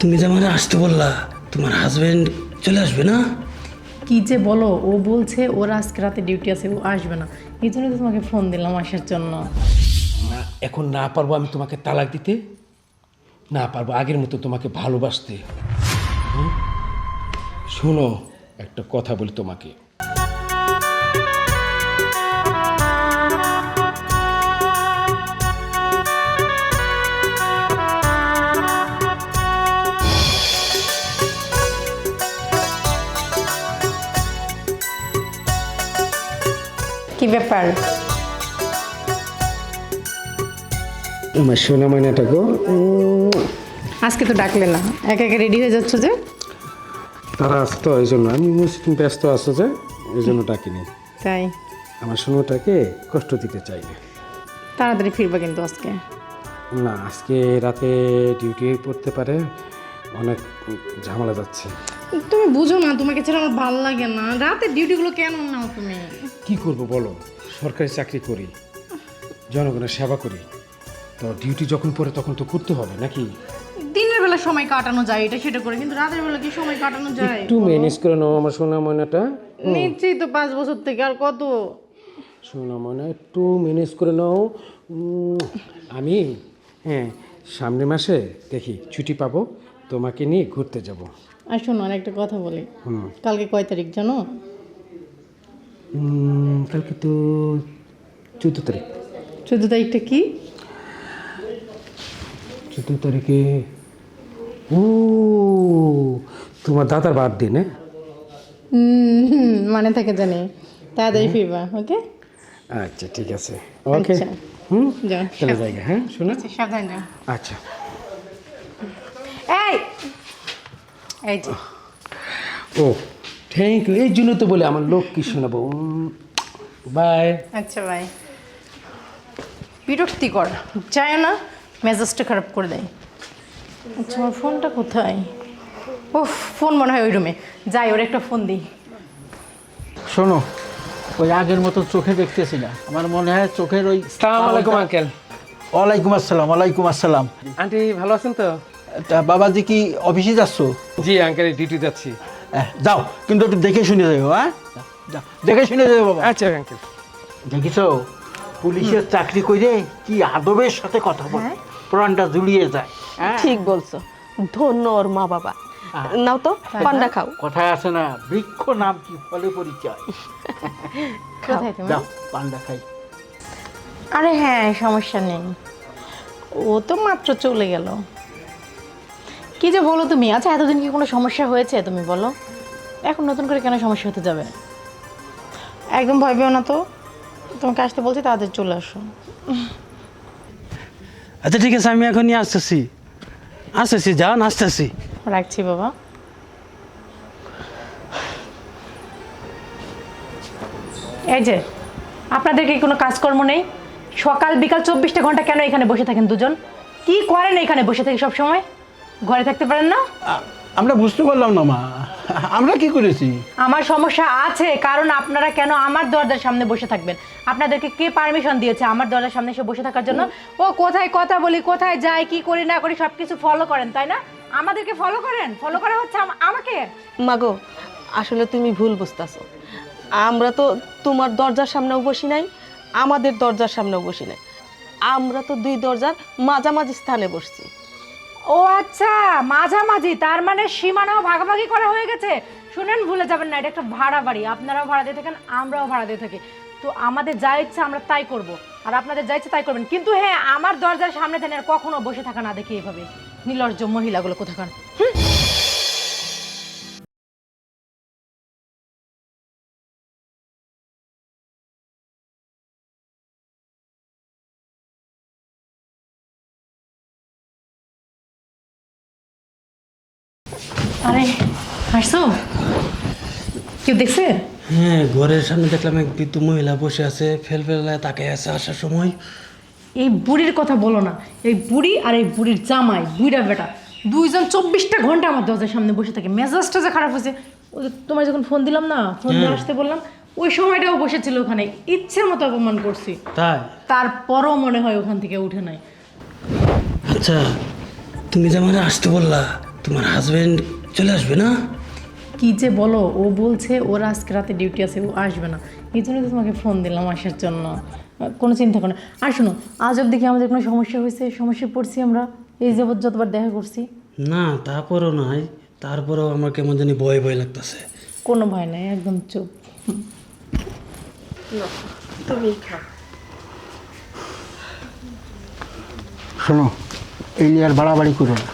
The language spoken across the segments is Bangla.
তুমি যে আমাকে আসতে বললা, তোমার হাজবেন্ড চলে আসবে না? কি যে বলো, ও বলছে ওর আজকে রাতে ডিউটি আছে, ও আসবে না। এই জন্য তো তোমাকে ফোন দিলাম আসার জন্য। না, এখন না পারবো আমি তোমাকে তালাক দিতে, না পারবো আগের মতো তোমাকে ভালোবাসতে। শোনো, একটা কথা বলি তোমাকে। কি ব্যাপার? আমার সোনা ময়নাটা গো, আজকে তো ডাকলে না, একা একা রেডি হয়ে যাচ্ছ যে? তারা আসতো এই জন্য, আমি বলছি তুমি ব্যস্ত আছো যে, এই জন্য ডাকিনি। তাই? আমার সোনাটাকে কষ্ট দিতে চাই না। তাড়াতাড়ি ফিরবা কিন্তু আজকে। না, আজকে রাতে ডিউটি পড়তে পারে, অনেক ঝামেলা যাচ্ছে। তুমি বুঝো না, তোমাকে ছাড়া আমার ভালো লাগে না। রাতের ডিউটিগুলো কেন নাও তুমি? কি করব বলো, সরকারি চাকরি করি, জনগণের সেবা করি, তো ডিউটি যখন পড়ে তখন তো করতে হবে নাকি? দিনের বেলা সময় কাটানো যায় এটা সেটা করে, কিন্তু রাতের বেলা কি সময় কাটানো যায়? একটু ম্যানেজ করে নাও আমার সোনা ময়নাটা। নিচ্ছি তো 5 বছর থেকে, আর কত? সোনা ময়না একটু ম্যানেজ করে নাও। আমি সামনের মাসে দেখি ছুটি পাবো, তোমাকে নিয়ে ঘুরতে যাব। আর শোনো, আর একটা কথা বলি। কালকে কয় তারিখ জানো? কালকে তো 14 তারিখ। 14 তারিখটা কি? 14 তারিখে ও তোমার দাদার বার্থডে না? মানে থাকে জানি। তাড়াতাড়ি ফিরবা, ওকে? আচ্ছা ঠিক আছে, ওকে। আচ্ছা। যাও, চলে যাই, হ্যাঁ শোনা। সাবধানে যাও। আচ্ছা। এই এই যে ও থ্যাংক ইউ, এই জন্য তো বলে আমার লোক কি শোনাবো। বাই। আচ্ছা ভাই। বিরক্তিকর, যায় না, মেজাজটা খারাপ করে দেয়। আচ্ছা, আমার ফোনটা কোথায়? ও, ফোন মনে হয় ওই রুমে। যাই, ওর একটা ফোন দিই। শোনো, ওই আগের মতো চোখে দেখতেছি না, আমার মনে হয় চোখের ওই। আসসালামু আলাইকুম আঙ্কেল। ওয়ালাইকুম আসসালাম। ওয়ালাইকুম আসসালাম। আন্টি ভালো আছেন তো? তা বাবাজি কি অফিসে যাচ্ছ? জি আঙ্কেল, ডিউটি যাচ্ছি। যাও, কিন্তু একটু দেখে শুনে যাও। হ্যাঁ, যাও, দেখে শুনে যাও বাবা। আচ্ছা আঙ্কেল। দেখিস পুলিশের চাকরি করে কি আদবের সাথে কথা বলে, প্রাণটা জুড়িয়ে যায়। হ্যাঁ, ঠিক বলছো, ধন্য ওর মা বাবা। নাও তো পান্ডা খাও। কথায় আছে না, বৃক্ষ নাম কি ফলে পরিচয়। কোথায় তুমি? যাও, পান্ডা খাই। আরে হ্যাঁ, সমস্যা নেই, ও তো মাত্র চলে গেল। কি যে বলো তুমি? আচ্ছা, এতদিন কি কোনো সমস্যা হয়েছে তুমি বলো? এখন নতুন করে কেন সমস্যা হতে যাবে? একদম ভয় পেও না তো, তোমাকে আসতে বলছি, তাড়াতাড়ি চলে আসো। আচ্ছা ঠিক আছে, আমি এখনই আসতেছি। যান, আসতেছি। রাখছি বাবা। এই যে, আপনাদের কি কোনো কাজকর্ম নেই? সকাল বিকাল 24টা ঘন্টা কেন এখানে বসে থাকেন দুজন? কি করেন এখানে বসে থেকে সব সময়? ঘরে থাকতে পারেন না? আমরা বুঝতে পারলাম না মা, আমরা কি করেছি? আমার সমস্যা আছে, কারণ আপনারা কেন আমার দরজার সামনে বসে থাকবেন? আপনাদেরকে কে পারমিশন দিয়েছে আমার দরজার সামনে এসে বসে থাকার জন্য? ও কোথায় কথা বলি, কোথায় যাই, কি করি না করি সব কিছু ফলো করেন, তাই না? আমাদেরকে ফলো করেন, ফলো করা হচ্ছে আমাকে। মাগো, আসলে তুমি ভুল বুঝতেছো। আমরা তো তোমার দরজার সামনেও বসি নাই, আমাদের দরজার সামনেও বসি নাই। আমরা তো দুই দরজার মাঝামাঝি স্থানে বসছি। ও আচ্ছা, মাঝামাঝি, তার মানে সীমানাও ভাগাভাগি করা হয়ে গেছে। শুনেন, ভুলে যাবেন না, এটা একটা ভাড়া বাড়ি। আপনারাও ভাড়া দিয়ে থাকেন, আমরাও ভাড়া দিয়ে থাকি। তো আমাদের যা ইচ্ছা আমরা তাই করব, আর আপনাদের যা ইচ্ছা তাই করবেন। কিন্তু হ্যাঁ, আমার দরজার সামনে যেন আর কখনো বসে থাকা না দেখি এইভাবে। নির্লজ্জ মহিলাগুলো কোথাকার। আরে হাসছো? কেউ দেখছে? হ্যাঁ, ঘরের সামনে দেখলাম এক বৃদ্ধ মহিলা বসে আছে, ফেলফেলায় তাকায় আছে আসার সময়। এই বুড়ির কথা বলো না। এই বুড়ি আর এই বুড়ির জামাই, বুড়া বেটা, দুইজন 24টা ঘন্টা আমার দরজার সামনে বসে থাকে। মেজাজটা যে খারাপ হয়েছে। ওই যে তোমার যখন ফোন দিলাম না, ফোন দিয়ে আসতে বললাম, ওই সময়টাও বসেছিল ওখানে, ইচ্ছে মতো অপমান করছি। তাই? তারপরও মনে হয় ওখান থেকে উঠে নাই। আচ্ছা, তুমি যে আমাকে আসতে বললা, তোমার হাজবেন্ড চলে আসবে না? কি যে বলো, ও বলছে ওর আজকে রাতে ডিউটি আছে, ও আসবে না। এই জন্য তো তোমাকে ফোন দিলাম আসার জন্য। কোনো চিন্তা করো না। আর শোনো, আজ অব্দি কি আমাদের কোনো সমস্যা হয়েছে? সমস্যায় পড়ছি আমরা এই যাবৎ যতবার দেখা করছি? না, তারপরও নয়, তারপরেও আমার কেমন জানি ভয় ভয় লাগতেছে। কোনো ভয় নাই, একদম চুপ। তুমি খাও। শোনো, এই নিয়ে আর বাড়াবাড়ি করো না।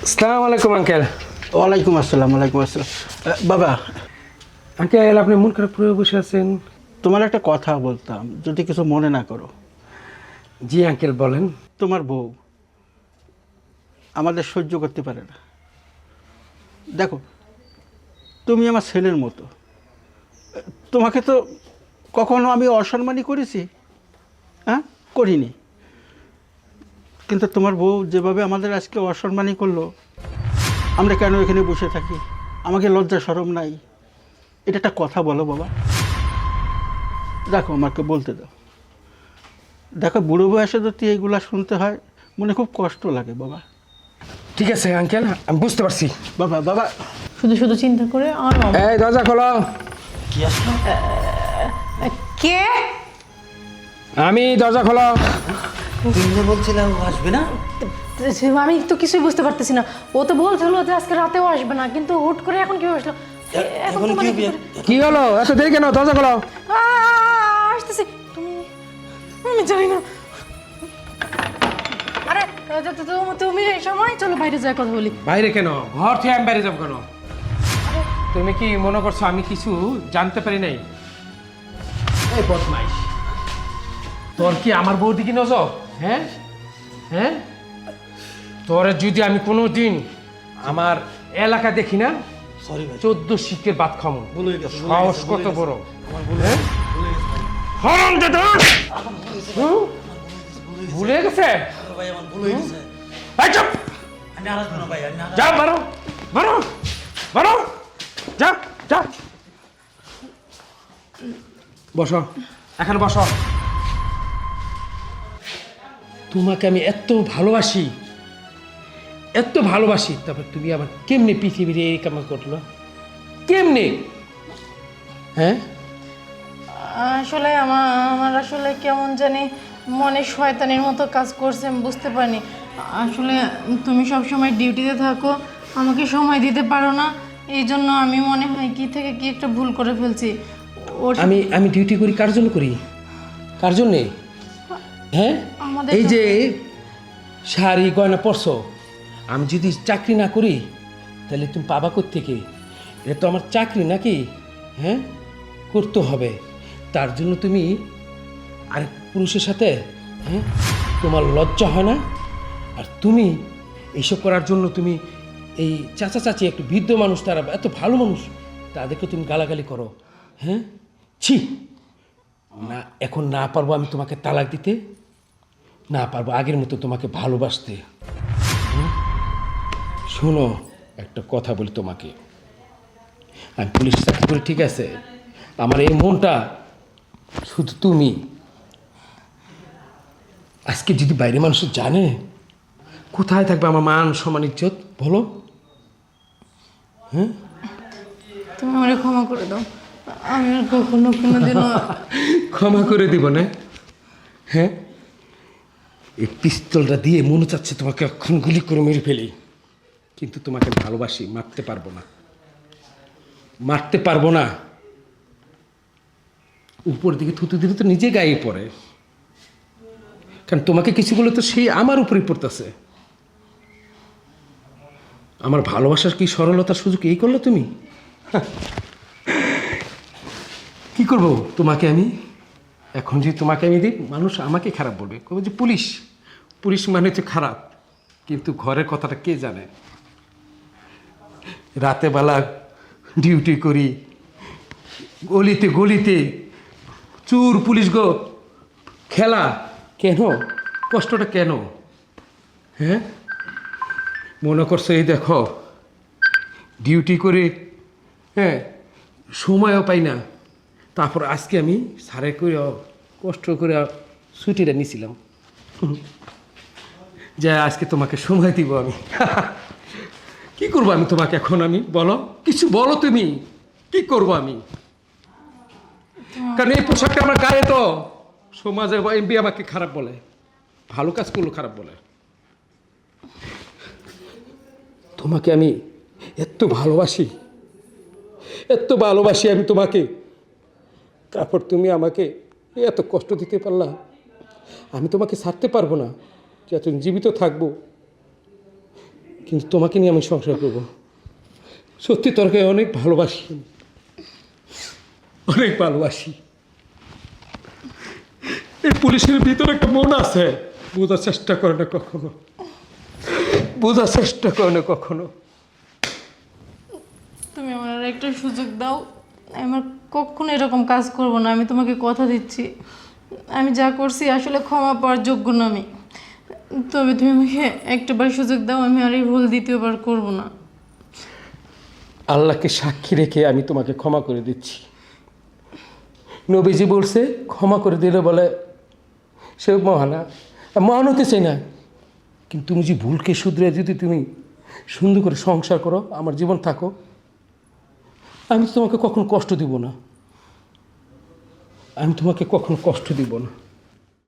আসসালামু আলাইকুম আঙ্কেল। ওয়ালাইকুম আসসালাম। ওয়ালাইকুম আসসালাম। বাবা, আঙ্কেল আপনি মন খারাপ করে বসে আছেন? তোমার একটা কথা বলতাম, যদি কিছু মনে না করো। জি আঙ্কেল বলেন। তোমার বউ আমাদের সহ্য করতে পারে না। দেখো, তুমি আমার ছেলের মতো, তোমাকে তো কখনো আমি অসম্মানই করেছি? হ্যাঁ, করিনি। কিন্তু তোমার বউ যেভাবে আমাদের আজকে অসম্মানই করলো, আমরা কেন এখানে বসে থাকি? আমাকে লজ্জা শরম নাই? এটা একটা কথা বলো বাবা। দেখো, আমাকে বলতে দাও। দেখো, বুড়ো বয়সে যদি এইগুলা শুনতে হয়, মনে খুব কষ্ট লাগে বাবা। ঠিক আছে আঙ্কেল, আমি বুঝতে পারছি। বাবা বাবা, শুধু শুধু চিন্তা করে আর এই দরজা খোলো। কি আসলো? কে? আমি, দরজা খোলো। তুমি যে বলছিলে ও আসবে না? আমি তো কিছুই বুঝতে পারতেছি না। ও তো বলছিল যে আজকে রাতেও আসবে না, কিন্তু হুট করে এখন কি আসলো? এখন কি হবে? কি হলো, এত দেরি কেন? দরজা খোলো। আসতেছি। তুমি, আমি জানি না। আরে তুমি এই সময় চলো বাইরে যাই কথা বলি। বাইরে কেন? ঘর থেকে আমি বাইরে যাবো কেন? তুমি কি মনে করছো আমি কিছু জানতে পারি নাই? এই বদমাইশ, তোর কি আমার বউ দিকে নজর? হ্যাঁ হ্যাঁ, তোর যদি আমি কোনো দিন আমার এলাকা দেখি না, সরি ভাই, 14 শিখের ভাত খামো। ভুল হয়ে গেছে, সাহস কত বড়! হ্যাঁ? হারামজাদা! হুম? ভুলে গেছে? ভাই আমার ভুল হয়ে গেছে। এই চুপ! আমি আর আসবো না ভাই, আমি আর যা, মারো মারো মারো, যা যা। বসো, এখানে বসো। তোমাকে আমি এত ভালোবাসি, এত ভালোবাসি, তারপর তুমি আমার কেমনে পৃথিবীর এই কাম করলো? কেমনে? হ্যাঁ, আসলে আমার আসলে কেমন জানি মনে শয়তানের মতো কাজ করছে, আমি বুঝতে পারিনি। আসলে তুমি সব সময় ডিউটিতে থাকো, আমাকে সময় দিতে পারো না, এই জন্য আমি মনে হয় কি থেকে কি একটা ভুল করে ফেলছি। ওর আমি ডিউটি করি কার জন্য করি? কার জন্যে? হ্যাঁ, আমাদের এই যে শাড়ি গয়না পরছো, আমি যদি চাকরি না করি তাহলে তুমি পাবা কোত্থেকে? এটা তো আমার চাকরি নাকি? হ্যাঁ, করতে হবে। তার জন্য তুমি আরেক পুরুষের সাথে, হ্যাঁ, তোমার লজ্জা হয় না? আর তুমি এইসব করার জন্য তুমি এই চাচা চাচি একটু বৃদ্ধ মানুষ, তারা এত ভালো মানুষ, তাদেরকে তুমি গালাগালি করো। হ্যাঁ, ছি না। এখন না পারবো আমি তোমাকে তালাক দিতে, না পারবো আগের মতো তোমাকে ভালোবাসতে। শোনো, একটা কথা বলি তোমাকে, আমি পুলিশ চাকরি করি, ঠিক আছে? আমার এই মনটা শুধু তুমি। আজকে যদি বাইরে মানুষ জানে, কোথায় থাকবে আমার মান সম্মান ইজ্জত, বলো? হ্যাঁ, তুমি আমাকে ক্ষমা করে দাও, আমি আর কখনো কোনোদিনও ক্ষমা করে দিব না? হ্যাঁ, এই পিস্তলটা দিয়ে মনে চাচ্ছে তোমাকে এখন গুলি করে মেরে ফেলি, কিন্তু তোমাকে ভালোবাসি, মারতে পারবো না, মারতে পারবো না। উপর দিকে থুতু দিলে তো নিজে গায়ে পড়ে, কারণ তোমাকে কিছু বলে তো সেই আমার উপরেই পড়তেছে। আমার ভালোবাসার কি সরলতার সুযোগ এই করলো তুমি? কি করবো তোমাকে আমি? এখন যদি তোমাকে আমি দিই, মানুষ আমাকে খারাপ বলবে, কবে যে পুলিশ, পুলিশ মানে তো খারাপ। কিন্তু ঘরের কথাটা কে জানে? রাতে বেলা ডিউটি করি, গলিতে গলিতে চুর পুলিশ গো, খেলা কেন? কষ্টটা কেন? হ্যাঁ, মনে করছো এই দেখো ডিউটি করে, হ্যাঁ, সময়ও পাই না, তারপর আজকে আমি সারে করে কষ্ট করে ছুটিটা নিয়েছিলাম, যে আজকে তোমাকে সময় দিব আমি। কি করবো আমি তোমাকে এখন? আমি বলো, কিছু বলো তুমি, কি করবো আমি? কারণ এই পোশাকটা আমার গায়ে তো সমাজে এমপি আমাকে খারাপ বলে, ভালো কাজ করলো খারাপ বলে। তোমাকে আমি এত ভালোবাসি, এত ভালোবাসি আমি তোমাকে, তারপর তুমি আমাকে এত কষ্ট দিতে পারলা। আমি তোমাকে ছাড়তে পারবো না, যতদিন জীবিত থাকবো, কিন্তু তোমাকে নিয়ে আমি সংসার করবো। সত্যি তোরকে অনেক ভালোবাসি, অনেক ভালোবাসি। এই পুলিশের ভিতরে একটা মন আছে, বোঝার চেষ্টা করে না কখনো, বোঝার চেষ্টা করে না কখনো। তুমি আমার আর একটা সুযোগ দাও, আমার কখনো এরকম কাজ করব না, আমি তোমাকে কথা দিচ্ছি। আমি যা করছি আসলে ক্ষমা পাওয়ার যোগ্য না আমি, তবে তুমি আমাকে একটাবার সুযোগ দাও, আমি আর এই ভুল দ্বিতীয়বার করব না। আল্লাহকে সাক্ষী রেখে আমি তোমাকে ক্ষমা করে দিচ্ছি। নবীজি বলছে ক্ষমা করে দিলে বলে সে মহানা, মহান হতে চাই না, কিন্তু তুমি যে ভুলকে শুধরে যদি তুমি সুন্দর করে সংসার করো, আমার জীবন থাকো, আমি তোমাকে কখনো কষ্ট দিব না, আমি তোমাকে কখনো কষ্ট দিব না।